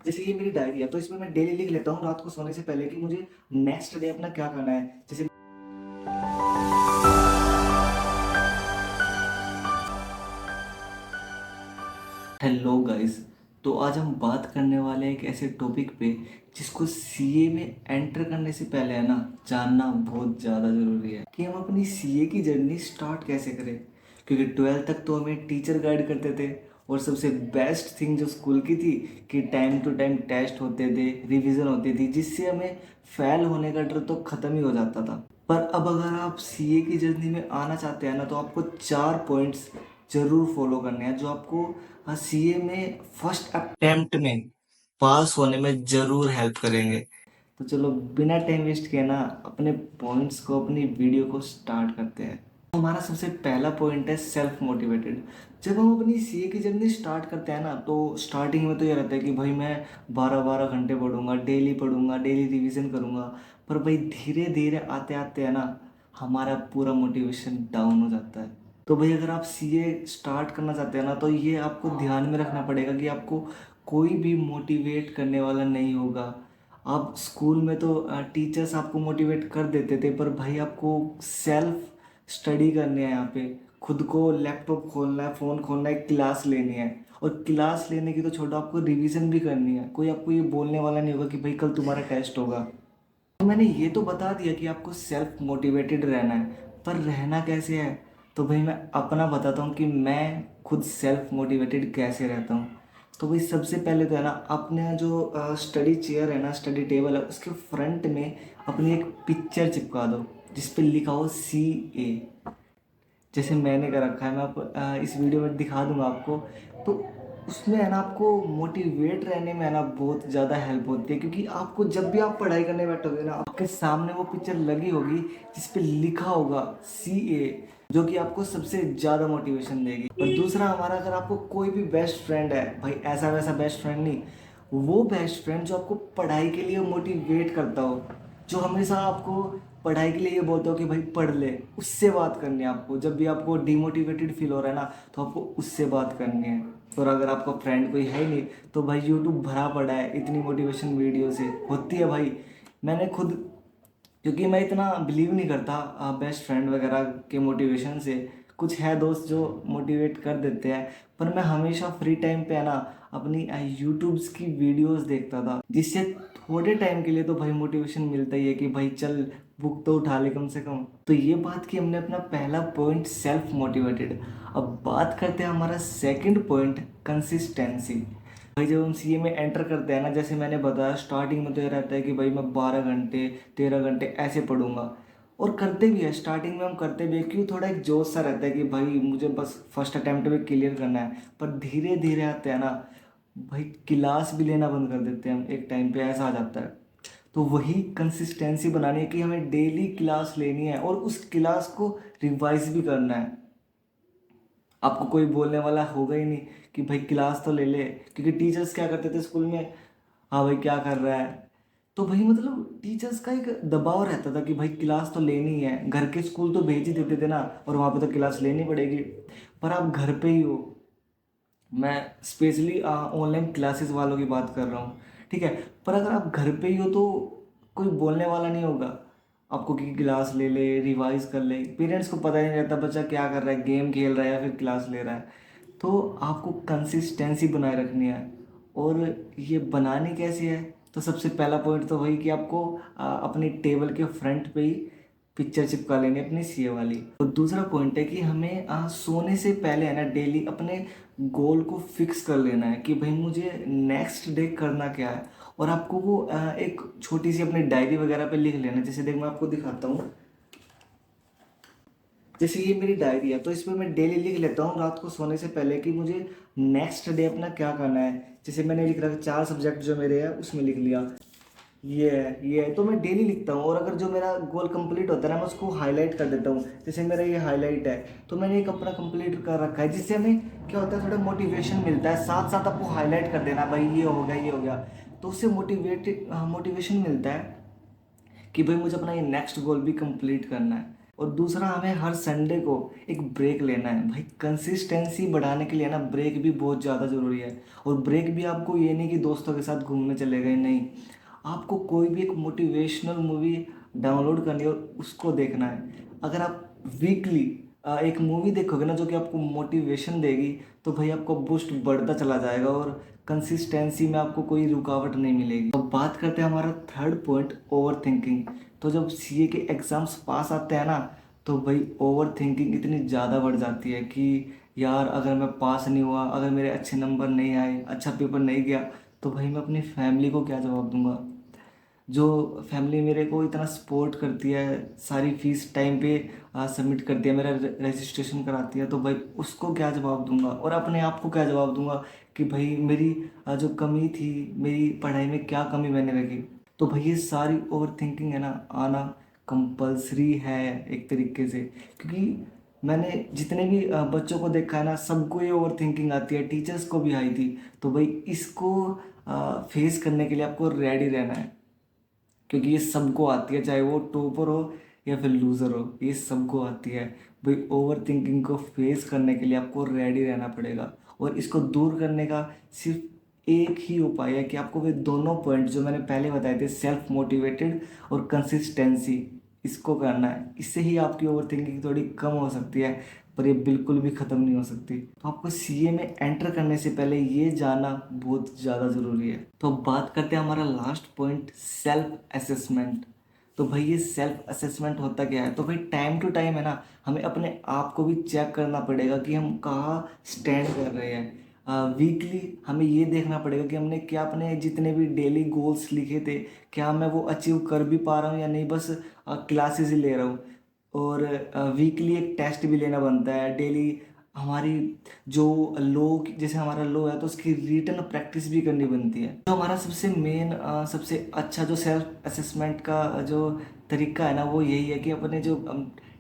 जैसे ये मेरी डायरी है तो इसमें मैं डेली लिख लेता हूँ रात को सोने से पहले कि मुझे नेक्स्ट डे अपना क्या करना है। जैसे हेलो गाइस, तो आज हम बात करने वाले हैं एक ऐसे टॉपिक पे जिसको सीए में एंटर करने से पहले है ना जानना बहुत ज़्यादा ज़रूरी है कि हम अपनी सीए की जर्नी स्टार्ट कैसे करें। क्योंकि 12th तक तो हमें टीचर गाइड करते थे और सबसे बेस्ट थिंग जो स्कूल की थी कि टाइम टू टाइम टेस्ट होते थे, रिवीजन होती थी, जिससे हमें फेल होने का डर तो ख़त्म ही हो जाता था। पर अब अगर आप सीए की जर्नी में आना चाहते हैं ना तो आपको 4 पॉइंट्स जरूर फॉलो करने हैं जो आपको सीए में फर्स्ट अटेम्प्ट में पास होने में जरूर हेल्प करेंगे। तो चलो बिना टाइम वेस्ट किए ना अपने पॉइंट्स को, अपनी वीडियो को स्टार्ट करते हैं। हमारा सबसे पहला पॉइंट है सेल्फ मोटिवेटेड। जब हम अपनी सीए की जर्नी स्टार्ट करते हैं ना तो स्टार्टिंग में तो ये रहता है कि भाई मैं 12-12 घंटे पढ़ूंगा, डेली रिवीजन करूंगा। पर भाई धीरे धीरे आते आते है ना हमारा पूरा मोटिवेशन डाउन हो जाता है। तो भाई अगर आप सीए स्टार्ट करना चाहते हैं ना तो ये आपको ध्यान में रखना पड़ेगा कि आपको कोई भी मोटिवेट करने वाला नहीं होगा। आप स्कूल में तो टीचर्स आपको मोटिवेट कर देते थे, पर भाई आपको सेल्फ स्टडी करनी है। यहाँ पे खुद को लैपटॉप खोलना है, फ़ोन खोलना है, क्लास लेनी है। और क्लास लेने की तो छोड़ो, आपको रिवीजन भी करनी है। कोई आपको ये बोलने वाला नहीं होगा कि भाई कल तुम्हारा टेस्ट होगा। तो मैंने ये तो बता दिया कि आपको सेल्फ मोटिवेटेड रहना है, पर रहना कैसे है तो भाई मैं अपना बताता हूँ कि मैं खुद सेल्फ मोटिवेटेड कैसे रहता हूँ। तो भाई सबसे पहले तो है ना अपने जो स्टडी चेयर है ना, स्टडी टेबल है, उसके फ्रंट में अपनी एक पिक्चर चिपका दो जिस पे लिखा हो सी ए। जैसे मैंने कर रखा है, मैं आपको इस वीडियो में दिखा दूंगा आपको। तो उसमें है ना आपको मोटिवेट रहने में है ना बहुत ज़्यादा हेल्प होती है, क्योंकि आपको जब भी आप पढ़ाई करने बैठोगे ना आपके सामने वो पिक्चर लगी होगी जिस पे लिखा होगा सी ए, जो कि आपको सबसे ज़्यादा मोटिवेशन देगी। और दूसरा हमारा, अगर आपको कोई भी बेस्ट फ्रेंड है, भाई ऐसा वैसा बेस्ट फ्रेंड नहीं, वो बेस्ट फ्रेंड जो आपको पढ़ाई के लिए मोटिवेट करता हो, जो हमेशा आपको पढ़ाई के लिए ये बोलते हो कि भाई पढ़ ले, उससे बात करनी है आपको। जब भी आपको डिमोटिवेटेड फील हो रहा है ना तो आपको उससे बात करनी है। और अगर आपका फ्रेंड कोई है ही नहीं तो भाई यूट्यूब भरा पड़ा है इतनी मोटिवेशन वीडियो से होती है भाई। मैंने खुद, क्योंकि मैं इतना बिलीव नहीं करता बेस्ट फ्रेंड वगैरह के मोटिवेशन से, कुछ है दोस्त जो मोटिवेट कर देते हैं, पर मैं हमेशा फ्री टाइम पे है ना अपनी यूट्यूब्स की वीडियोस देखता था, जिससे थोड़े टाइम के लिए तो भाई मोटिवेशन मिलता ही है कि भाई चल बुक तो उठा ले कम से कम। तो ये बात की हमने अपना पहला पॉइंट सेल्फ मोटिवेटेड। अब बात करते हैं हमारा सेकंड पॉइंट, कंसिस्टेंसी। भाई जब हम सीए में एंटर करते हैं ना, जैसे मैंने बताया स्टार्टिंग में तो ये रहता है कि भाई मैं 12 घंटे 13 घंटे ऐसे पढ़ूंगा, और करते भी है। स्टार्टिंग में हम करते भी है क्यों, थोड़ा एक जोश सा रहता है कि भाई मुझे बस फर्स्ट अटेम्प्ट में क्लियर करना है। पर धीरे धीरे आते हैं ना भाई क्लास भी लेना बंद कर देते हैं हम, एक टाइम पे ऐसा आ जाता है। तो वही कंसिस्टेंसी बनानी है कि हमें डेली क्लास लेनी है और उस क्लास को रिवाइज भी करना है। आपको कोई बोलने वाला होगा ही नहीं कि भाई क्लास तो ले ले, क्योंकि टीचर्स क्या करते थे स्कूल में, हाँ भाई क्या कर रहा है। तो भाई मतलब टीचर्स का एक दबाव रहता था कि भाई क्लास तो लेनी है, घर के स्कूल तो भेज ही देते थे ना, और वहाँ पे तो क्लास लेनी पड़ेगी। पर आप घर पे ही हो, मैं स्पेशली ऑनलाइन क्लासेस वालों की बात कर रहा हूँ, ठीक है। पर अगर आप घर पे ही हो तो कोई बोलने वाला नहीं होगा आपको कि क्लास ले ले, रिवाइज कर ले। पेरेंट्स को पता ही नहीं रहता बच्चा क्या कर रहा है, गेम खेल रहा है या फिर क्लास ले रहा है। तो आपको कंसिस्टेंसी बनाए रखनी है। और ये बनानी कैसी है, तो सबसे पहला पॉइंट तो वही कि आपको अपनी टेबल के फ्रंट पे ही पिक्चर चिपका लेनी है अपनी सीए वाली। और दूसरा पॉइंट है कि हमें सोने से पहले है ना डेली अपने गोल को फिक्स कर लेना है कि भाई मुझे नेक्स्ट डे करना क्या है। और आपको वो एक छोटी सी अपनी डायरी वगैरह पे लिख लेना। जैसे देख मैं आपको दिखाता हूँ, जैसे ये मेरी डायरी है तो इसमें मैं डेली लिख लेता हूँ रात को सोने से पहले कि मुझे नेक्स्ट डे अपना क्या करना है। जैसे मैंने लिख रखा 4 सब्जेक्ट जो मेरे हैं उसमें लिख लिया, ये है तो मैं डेली लिखता हूँ। और अगर जो मेरा गोल कंप्लीट होता है ना मैं उसको हाईलाइट कर देता हूँ। जैसे मेरा ये हाईलाइट है तो मैंने एक अपना कंप्लीट कर रखा है, जिससे हमें क्या होता है थोड़ा मोटिवेशन मिलता है। साथ साथ आपको हाईलाइट कर देना भाई ये हो गया ये हो गया, तो उससे मोटिवेशन मिलता है कि भाई मुझे अपना ये नेक्स्ट गोल भी कंप्लीट करना है। और दूसरा हमें हर संडे को एक ब्रेक लेना है भाई। कंसिस्टेंसी बढ़ाने के लिए ना ब्रेक भी बहुत ज़्यादा ज़रूरी है। और ब्रेक भी आपको ये नहीं कि दोस्तों के साथ घूमने चले गए, नहीं, आपको कोई भी एक मोटिवेशनल मूवी डाउनलोड करनी है और उसको देखना है। अगर आप वीकली एक मूवी देखोगे ना जो कि आपको मोटिवेशन देगी, तो भाई आपका बूस्ट बढ़ता चला जाएगा और कंसिस्टेंसी में आपको कोई रुकावट नहीं मिलेगी। अब बात करते हैं हमारा थर्ड पॉइंट, ओवर थिंकिंग। तो जब सीए के एग्ज़ाम्स पास आते हैं ना, तो भाई ओवर थिंकिंग इतनी ज़्यादा बढ़ जाती है कि यार अगर मैं पास नहीं हुआ, अगर मेरे अच्छे नंबर नहीं आए, अच्छा पेपर नहीं गया, तो भाई मैं अपनी फैमिली को क्या जवाब दूंगा। जो फैमिली मेरे को इतना सपोर्ट करती है, सारी फीस टाइम पे सबमिट करती है, मेरा रजिस्ट्रेशन कराती है, तो भाई उसको क्या जवाब दूंगा और अपने आप को क्या जवाब दूंगा कि भाई मेरी जो कमी थी, मेरी पढ़ाई में क्या कमी मैंने रखी। तो भाई ये सारी ओवर थिंकिंग है ना, आना कंपलसरी है एक तरीके से। क्योंकि मैंने जितने भी बच्चों को देखा है ना, सबको ये ओवर थिंकिंग आती है, टीचर्स को भी आई थी। तो भाई इसको फेस करने के लिए आपको रेडी रहना है, क्योंकि ये सबको आती है, चाहे वो टॉपर हो या फिर लूज़र हो, ये सबको आती है। भाई ओवर थिंकिंग को फेस करने के लिए आपको रेडी रहना पड़ेगा। और इसको दूर करने का सिर्फ एक ही उपाय है कि आपको वे दोनों पॉइंट जो मैंने पहले बताए थे, सेल्फ मोटिवेटेड और कंसिस्टेंसी, इसको करना है। इससे ही आपकी ओवर थिंकिंग थोड़ी कम हो सकती है, पर ये बिल्कुल भी ख़त्म नहीं हो सकती। तो आपको सीए में एंटर करने से पहले ये जानना बहुत ज़्यादा ज़रूरी है। तो अब बात करते हैं हमारा लास्ट पॉइंट, सेल्फ असेसमेंट। तो भाई ये सेल्फ असेसमेंट होता क्या है? तो भाई टाइम टू टाइम है ना, हमें अपने आप को भी चेक करना पड़ेगा कि हम कहाँ स्टैंड कर रहे हैं। वीकली हमें ये देखना पड़ेगा कि हमने क्या अपने जितने भी डेली गोल्स लिखे थे, क्या मैं वो अचीव कर भी पा रहा हूँ या नहीं, बस क्लासेस ही ले रहा हूँ। और वीकली एक टेस्ट भी लेना बनता है डेली। हमारी जो लो, जैसे हमारा लो है तो उसकी रिटन प्रैक्टिस भी करनी बनती है। तो हमारा सबसे मेन सबसे अच्छा जो सेल्फ असेसमेंट का जो तरीका है ना, वो यही है कि अपने जो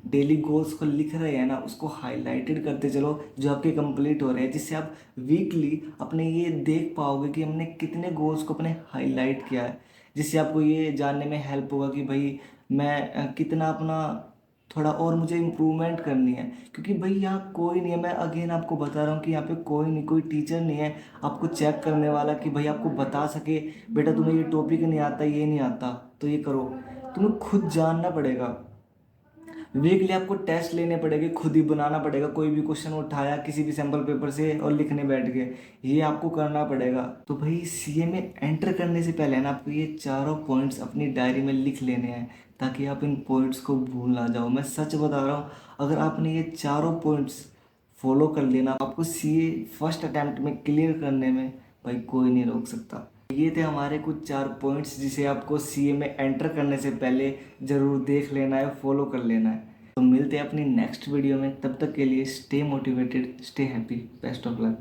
डेली गोल्स को लिख रहे हैं ना, उसको हाईलाइटेड करते चलो जो आपके कंप्लीट हो रहे हैं, जिससे आप वीकली अपने ये देख पाओगे कि हमने कितने गोल्स को अपने हाईलाइट किया है। जिससे आपको ये जानने में हेल्प होगा कि भाई मैं कितना अपना थोड़ा और मुझे इम्प्रूवमेंट करनी है। क्योंकि भाई यहाँ कोई नहीं है, मैं अगेन आपको बता रहा हूँ कि यहाँ पे कोई नहीं, कोई टीचर नहीं है आपको चेक करने वाला कि भाई आपको बता सके बेटा तुम्हें ये टॉपिक नहीं आता, ये नहीं आता, तो ये करो। तुम्हें खुद जानना पड़ेगा। वीकली आपको टेस्ट लेने पड़ेंगे, खुद ही बनाना पड़ेगा। कोई भी क्वेश्चन उठाया किसी भी सैम्पल पेपर से और लिखने बैठ गए, ये आपको करना पड़ेगा। तो भाई सीए में एंटर करने से पहले ना आपको ये चारों पॉइंट्स अपनी डायरी में लिख लेने हैं, ताकि आप इन पॉइंट्स को भूल ना जाओ। मैं सच बता रहा हूँ, अगर आपने ये चारों पॉइंट्स फॉलो कर लेना, आपको सीए फर्स्ट अटेम्प्ट में क्लियर करने में भाई कोई नहीं रोक सकता। ये थे हमारे कुछ 4 पॉइंट्स जिसे आपको सीए में एंटर करने से पहले ज़रूर देख लेना है, फॉलो कर लेना है। तो मिलते हैं अपनी नेक्स्ट वीडियो में, तब तक के लिए stay motivated, stay happy, best of luck.